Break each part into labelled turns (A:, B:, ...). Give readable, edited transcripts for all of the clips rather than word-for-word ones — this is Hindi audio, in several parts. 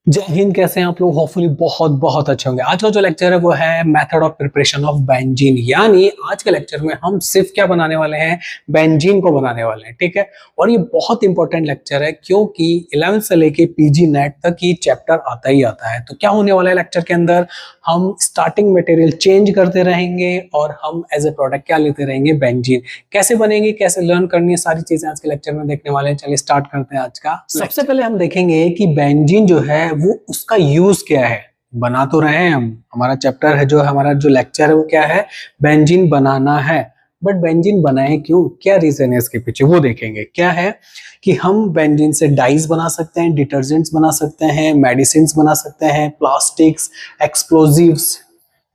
A: जय हिंद। कैसे हैं आप लोग? होपफुली बहुत बहुत अच्छे होंगे। आज का जो लेक्चर है वो है method of preparation of benzene. यानी आज के लेक्चर में हम सिर्फ क्या बनाने वाले हैं, बेंजीन को बनाने वाले हैं। ठीक है, और ये बहुत इंपॉर्टेंट लेक्चर है क्योंकि 11th से लेके पीजी नेट तक ये चैप्टर आता ही आता है। तो क्या होने वाला है लेक्चर के अंदर, हम स्टार्टिंग मटेरियल चेंज करते रहेंगे और हम एज ए प्रोडक्ट क्या लेते रहेंगे, बेंजीन। कैसे बनेगी, कैसे लर्न करनी है, सारी चीजें आज के लेक्चर में देखने वाले हैं। चलिए स्टार्ट करते हैं आज का। सबसे पहले हम देखेंगे कि बेंजीन जो है वो उसका यूज क्या है। बना तो रहे हैं हम, हमारा चैप्टर है, जो हमारा जो लेक्चर है वो क्या है, बेंजीन बनाना है। बट बेंजीन बनाए क्यों, क्या रीजन है इसके पीछे, वो देखेंगे। क्या है कि हम बेंजीन से डाइज बना सकते हैं, डिटर्जेंट्स बना सकते हैं, मेडिसिन बना सकते हैं, प्लास्टिक्स, एक्सप्लोजिव्स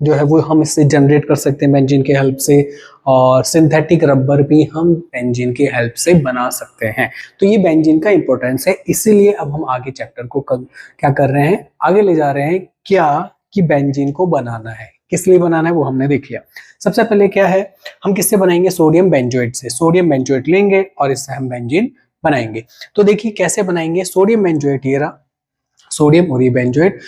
A: जो है वो हम इससे जनरेट कर सकते हैं बेंजीन के हेल्प से, और सिंथेटिक रबर भी हम बेंजीन की हेल्प से बना सकते हैं। तो ये बेंजीन का इंपॉर्टेंस है, इसीलिए अब हम आगे चैप्टर को क्या कर रहे हैं, आगे ले जा रहे हैं। क्या कि बेंजीन को बनाना है, किस लिए बनाना है वो हमने देख लिया। सबसे पहले क्या है, हम किससे बनाएंगे, सोडियम बेंजोएट से। सोडियम बेंजोएट लेंगे और इससे हम बेंजीन बनाएंगे। तो देखिए कैसे बनाएंगे। सोडियम बेंजोएट, ये रहा सोडियम और ये बेंजोएट,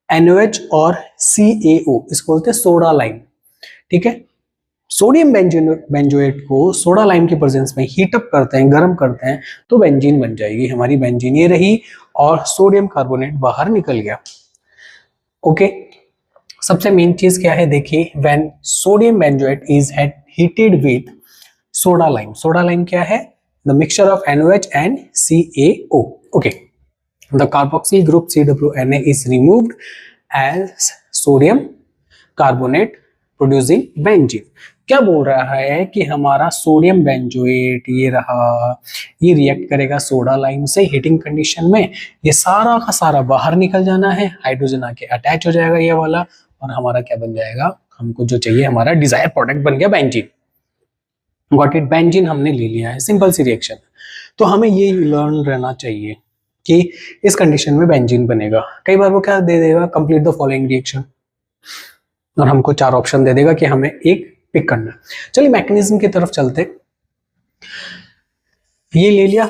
A: NOH और CaO, इसको बोलते हैं सोडा लाइम। ठीक है, सोडियम बेंजोएट को सोडा लाइम के प्रेजेंस में हीट अप करते हैं, गर्म करते हैं, तो बेंजीन बन जाएगी हमारी। बेंजीन ये रही और सोडियम कार्बोनेट बाहर निकल गया। ओके, सबसे मेन चीज क्या है, देखिए, when sodium benzoate is heated with soda lime. Soda lime क्या है, the mixture of NOH and CaO। Okay, the carboxyl group CWNA is removed as sodium carbonate producing benzene। क्या बोल रहा है कि हमारा सोडियम बेंजोएट ये रहा, ये रिएक्ट करेगा सोडा लाइम से हीटिंग कंडीशन में, ये सारा का सारा बाहर निकल जाना है, हाइड्रोजन आके अटैच हो जाएगा ये वाला, और हमारा क्या बन जाएगा, हमको जो चाहिए हमारा डिजायर प्रोडक्ट बन गया बेंजीन। गॉट इट, बेंजीन हमने ले लिया है, सिंपल सी रिएक्शन। तो हमें ये लर्न रहना चाहिए कि इस कंडीशन में बेंजीन बनेगा। कई बार वो क्या दे देगा, कंप्लीट द फॉलोइंग रिएक्शन, और हमको 4 ऑप्शन दे देगा कि हमें एक पिक करना है। चलिए मैकेनिज्म की तरफ चलते। ये ले लिया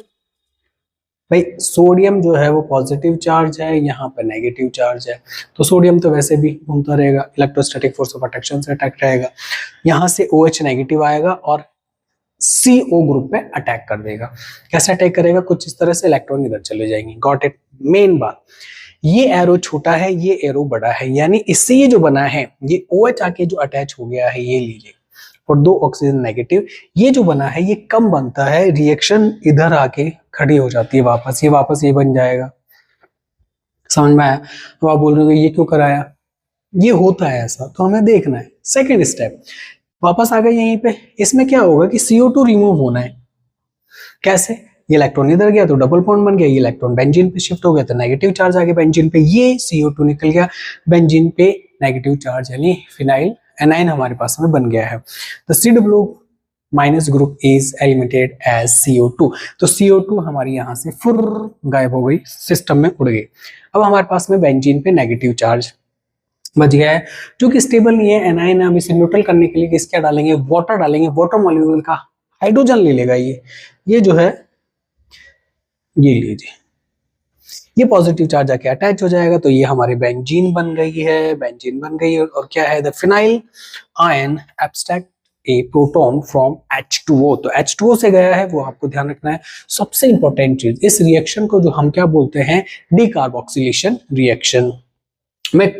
A: भाई, सोडियम जो है वो पॉजिटिव चार्ज है, यहाँ पे नेगेटिव चार्ज है, तो सोडियम तो वैसे भी घूमता रहेगा, इलेक्ट्रोस्टैटिक फोर्स ऑफ अट्रैक्शन से अटैक रहेगा। यहाँ से OH नेगेटिव आएगा और CO ग्रुप पे अटैक कर देगा। कैसे अटैक करेगा, कुछ इस तरह से, इलेक्ट्रॉन इधर चले जाएंगे। Got it. मेन बात, ये एरो छोटा है, ये एरो बड़ा है, यानी इससे ये जो बना है, ये OH आके जो अटैच हो गया है, ये लीजिए, और 2 ऑक्सीजन नेगेटिव, ये जो बना है ये कम बनता है, रिएक्शन इधर आके खड़ी हो जाती है वापस, ये बन जाएगा। समझ में आया? तो आप बोल रहे हो ये क्यों कराया, ये होता है ऐसा, तो हमें देखना है। सेकेंड स्टेप, वापस आ गए यहीं पे, इसमें क्या होगा कि CO2 रिमूव होना है। कैसे, ये इलेक्ट्रॉन इधर गया तो डबल बॉन्ड बन गया, ये इलेक्ट्रॉन बेंजीन पे शिफ्ट हो गया तो नेगेटिव चार्ज आ गया बेंजीन पे, ये CO2 निकल गया बेंजीन पे, नेगेटिव चार्ज यानी फिनाइल एनाइन हमारे पास में बन गया है। The CW minus group is eliminated as CO2। तो CO2 हमारी यहाँ से फुर गायब हो गई, सिस्टम में उड़ गई। अब हमारे पास में बेंजीन पे नेगेटिव चार्ज बच गया है, जो कि स्टेबल नहीं है, एनाइन है। हम इसे न्यूट्रल करने के लिए किस क्या डालेंगे, वाटर डालेंगे, वाटर मॉलिक्यूल का हाइड्रोजन ले लेगा ये जो है, ये लीजिए, ये पॉजिटिव चार्ज आके अटैच हो जाएगा, तो ये हमारी बेंजीन बन गई है। बेंजीन बन गई है, और क्या है, the phenyl ion abstract A proton from H2O। तो H2O से गया है, वो आपको ध्यान रखना है। सबसे इंपॉर्टेंट चीज, इस रिएक्शन को जो हम क्या बोलते हैं, डीकार्बोक्सिलेशन रिएक्शन। मैं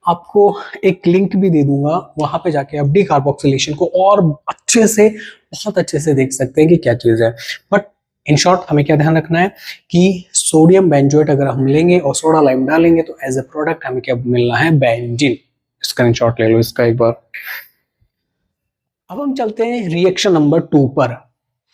A: आपको एक लिंक भी दे दूंगा, वहां पे जाके आप डीकार्बोक्सिलेशन को और अच्छे से, बहुत अच्छे से देख सकते हैं कि क्या चीज है। बट इन शॉर्ट हमें क्या ध्यान रखना है कि सोडियम बेंजोएट अगर हम लेंगे और सोडा लाइम डालेंगे तो एज ए प्रोडक्ट हमें क्या मिलना है, बेंजीन। स्क्रीनशॉट ले लो इसका एक बार। अब हम चलते हैं रिएक्शन नंबर 2 पर,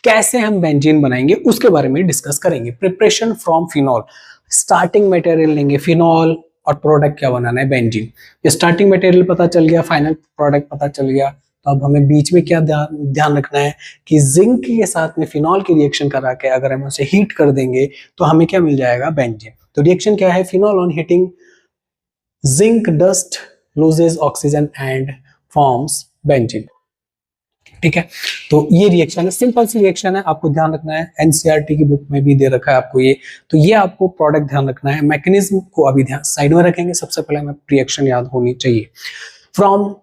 A: कैसे हम बेंजीन बनाएंगे उसके बारे में डिस्कस करेंगे। Preparation from phenol, starting material लेंगे फिनॉल, और प्रोडक्ट क्या बनाना है, बेंजीन। ये स्टार्टिंग मटेरियल पता चल गया, फाइनल प्रोडक्ट पता चल गया, तो अब हमें बीच में क्या ध्यान रखना है कि जिंक के साथ में फिनॉल की रिएक्शन करा के अगर हम उसे हीट कर देंगे तो हमें क्या मिल जाएगा, बेंजीन। तो रिएक्शन क्या है, phenol on heating zinc dust loses oxygen and forms benzene. ठीक है। तो ये रिएक्शन है, सिंपल सी रिएक्शन है, आपको ध्यान रखना है, एनसीईआरटी की बुक में भी दे रखा है आपको ये। तो ये आपको प्रोडक्ट ध्यान रखना है, मैकेनिज्म को अभी ध्यान साइड में रखेंगे, सबसे पहले हमें रिएक्शन याद होनी चाहिए। फ्रॉम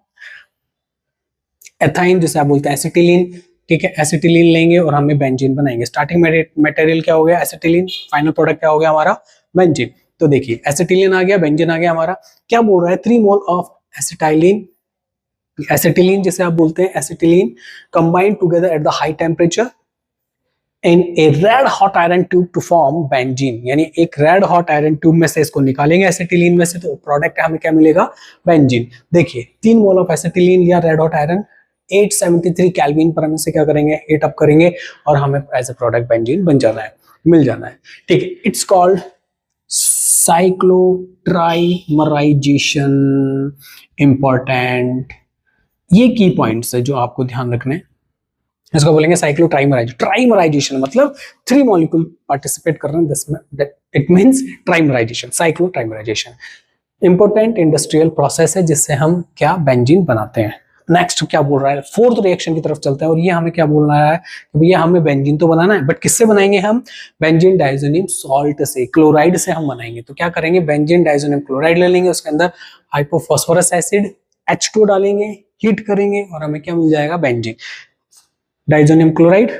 A: एथाइन जिसे आप बोलते हैं एसिटिलीन, ठीक है, एसिटिलीन लेंगे और हमें बेंजीन बनाएंगे। स्टार्टिंग मटेरियल क्या हो गया, एसिटिलीन, फाइनल प्रोडक्ट क्या हो गया हमारा, बेंजीन। तो देखिए एसिटिलीन आ गया, बेंजीन आ गया हमारा। क्या बोल रहा है, 3 मोल ऑफ एसिटाइलिन, एसिटिलीन जिसे आप बोलते हैं acetylene, combined together at the high temperature in a red hot iron tube to form benzene. यानी एक रेड हॉट आयरन ट्यूब में से इसको निकालेंगे एसिटिलीन में से, तो प्रोडक्ट हमें क्या मिलेगा, बेंजीन। देखिए 3 मोल ऑफ एसिटिलीन या रेड हॉट आयरन 873 केल्विन पर हम इसे क्या करेंगे, हीट अप करेंगे और हमें एज ए प्रोडक्ट बेंजीन बन जाना है, मिल जाना है, ठीक है। It's called साइक्लोट्राइमराइजेशन। इंपॉर्टेंट ये की पॉइंट्स है जो आपको ध्यान रखने हैं। इसको बोलेंगे साइक्लोट्राइमराइजेशन। ट्राइमराइजेशन मतलब 3 मॉलिक्यूल पार्टिसिपेट कर रहे हैं, it means trimerisation, cyclotrimerisation. Important industrial process है जिससे हम क्या, बेंजीन बनाते हैं। नेक्स्ट क्या बोल रहा है, फोर्थ रिएक्शन की तरफ चलता है और ये हमें क्या बोल रहा है कि भैया हमें बेंजीन तो बनाना है, बट किससे बनाएंगे हम, बेंजीन डाइज़ोनियम सॉल्ट से, क्लोराइड से हम बनाएंगे। तो क्या करेंगे, बेंजीन डाइज़ोनियम क्लोराइड ले लेंगे, उसके अंदर हाइपोफॉस्फोरस एसिड H2 डालेंगे, हीट करेंगे और हमें क्या मिल जाएगा, benzene. Diazonium chloride,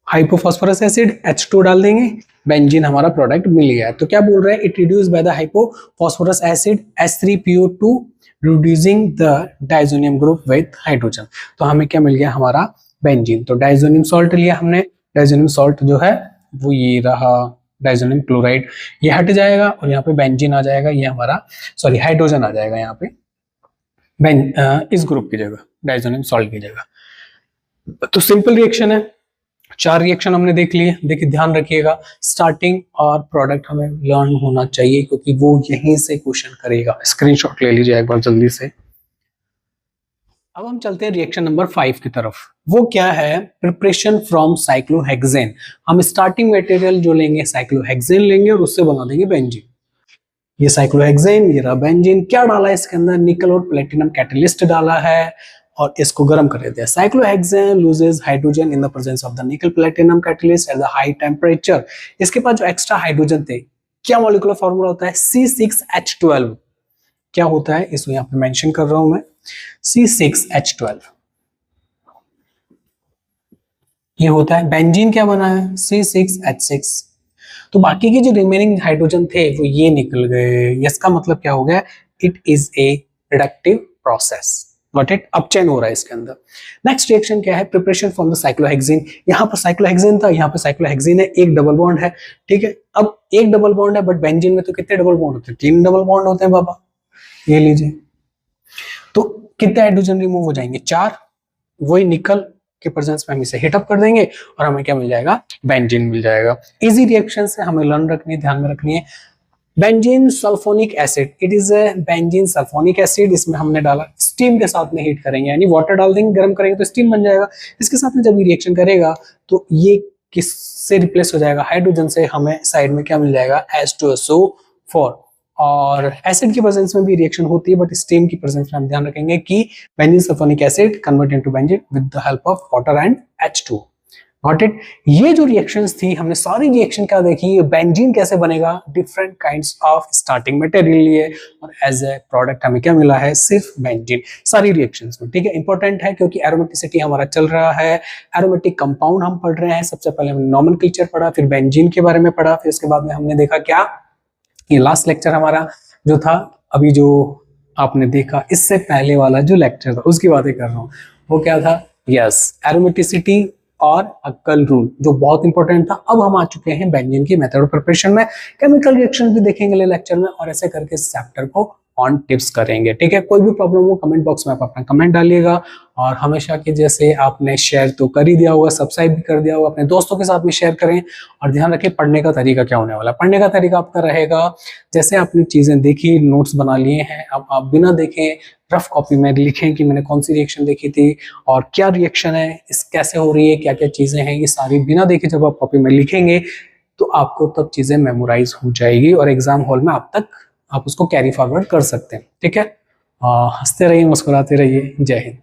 A: hypophosphorous acid, H2 डाल देंगे, बेंजीन हमारा प्रोडक्ट मिल गया। तो क्या बोल रहे हैं, it reduce by the hypophosphorous acid H3PO2 reducing the diazonium group with hydrogen. तो हमें क्या मिल गया, हमारा बेंजीन। तो डाइज़ोनियम सॉल्ट लिया हमने, डाइज़ोनियम सॉल्ट जो है वो ये रहा, डाइज़ोनियम क्लोराइड, ये हट जाएगा और यहाँ पे बेंजीन आ जाएगा, ये हमारा हाइड्रोजन आ जाएगा यहाँ पे इस ग्रुप की जगह, डाइज़ोनियम सॉल्ट की जगह। तो सिंपल रिएक्शन है, 4 रिएक्शन हमने देख लिए। देखिए ध्यान रखिएगा, स्टार्टिंग और प्रोडक्ट हमें लर्न होना चाहिए क्योंकि वो यहीं से क्वेश्चन करेगा। स्क्रीनशॉट ले लीजिए एक बार जल्दी से। अब हम चलते हैं रिएक्शन नंबर 5 की तरफ। वो क्या है, प्रिपरेशन फ्रॉम साइक्लोहेक्सेन। हम स्टार्टिंग मटेरियल जो लेंगे साइक्लोहेक्सेन लेंगे और उससे बना देंगे बेंजीन। ये साइक्लोहेक्सेन, ये रहा बेंजीन। क्या डाला है इसके अंदर, निकल और प्लेटिनम कैटलिस्ट डाला है और इसको गर्म कर देते हैं। Cyclohexane loses hydrogen in the presence of the nickel platinum catalyst at the high temperature. इसके पास जो एक्स्ट्रा हाइड्रोजन थे, क्या मॉलिक्यूलर फॉर्मूला होता है, C6H12। क्या होता है इसको यहाँ पे मेंशन कर रहा हूं मैं, C6H12 ये होता है। बेंजीन क्या बना है, C6H6। तो बाकी के जो रिमेनिंग हाइड्रोजन थे वो ये निकल गए। इसका मतलब क्या हो गया, it is a reductive process, got it. अब चेन हो रहा है इसके अंदर। नेक्स्ट रिएक्शन क्या है, प्रिपरेशन फ्रॉम द साइक्लोहेक्सेन। यहाँ पर साइक्लोहेक्सेन था, यहाँ पर साइक्लोहेक्सेन है, एक डबल बॉन्ड है, ठीक है। अब एक डबल बॉन्ड है, बट बेंजीन में तो कितने डबल बॉन्ड होते हैं, 3 डबल बॉन्ड होते हैं बाबा, ये लीजिए। तो कितने हाइड्रोजन रिमूव हो जाएंगे, 4। वही निकल के प्रेजेंस में हम इसे हीट अप कर देंगे और हमें क्या मिल जाएगा, बेंजीन मिल जाएगा। इजी रिएक्शन है, हमें लर्न रखनी है, ध्यान में रखनी है। Benzene sulphonic acid, it is a benzene sulphonic acid. इसमें हमने डाला, स्टीम के साथ में हीट करेंगे, यानी वाटर डाल देंगे, गर्म करेंगे तो स्टीम बन जाएगा। इसके साथ में जब ये रिएक्शन करेगा तो ये किससे रिप्लेस हो जाएगा, हाइड्रोजन से। हमें साइड में क्या मिल जाएगा, H2SO4। और एसिड की प्रेजेंस में भी रिएक्शन होती है, बट स्टीम की प्रेजेंस में हम ध्यान रखेंगे कि benzene sulphonic acid convert into benzene with the help of water and H2। Got it. ये जो रिएक्शंस थी, हमने सारी रिएक्शन क्या देखी, बेंजीन कैसे बनेगा, different kinds of starting material लिए और एज ए प्रोडक्ट हमें क्या मिला है, सिर्फ बेंजीन, सारी रिएक्शंस में, ठीक है। इंपॉर्टेंट है क्योंकि एरोमेटिसिटी हमारा चल रहा है, एरोमेटिक कंपाउंड हम पढ़ रहे हैं। सबसे पहले हमने नॉमेनक्लेचर पढ़ा, फिर बेंजीन के बारे में पढ़ा, फिर उसके बाद में हमने देखा क्या, ये लास्ट लेक्चर हमारा जो था, अभी जो आपने देखा इससे पहले वाला जो लेक्चर था उसकी बातें कर रहा हूँ, वो क्या था, यस, एरोमेटिसिटी और अक्कल रूल, जो बहुत इंपॉर्टेंट था। अब हम आ चुके हैं बेंजीन की मेथड ऑफ प्रिपरेशन में। केमिकल रिएक्शन भी देखेंगे ले लेक्चर में और ऐसे करके इस चैप्टर को ऑन टिप्स करेंगे, ठीक है। कोई भी प्रॉब्लम हो कमेंट बॉक्स में आप अपना कमेंट डालिएगा और हमेशा के जैसे आपने शेयर तो कर ही दिया होगा, सब्सक्राइब भी कर दिया होगा, अपने दोस्तों के साथ में शेयर करें। और ध्यान रखें पढ़ने का तरीका क्या होने वाला है। पढ़ने का तरीका आपका रहेगा, जैसे आपने चीजें देखी, नोट्स बना लिए हैं, अब आप बिना देखें रफ कॉपी में लिखें कि मैंने कौन सी रिएक्शन देखी थी और क्या रिएक्शन है, इस कैसे हो रही है, क्या क्या चीजें हैं, ये सारी बिना देखे जब आप कॉपी में लिखेंगे तो आपको तब चीजें मेमोराइज हो जाएगी और एग्जाम हॉल में आप उसको कैरी फॉरवर्ड कर सकते हैं, ठीक है। हंसते रहिए, मुस्कुराते रहिए। जय हिंद।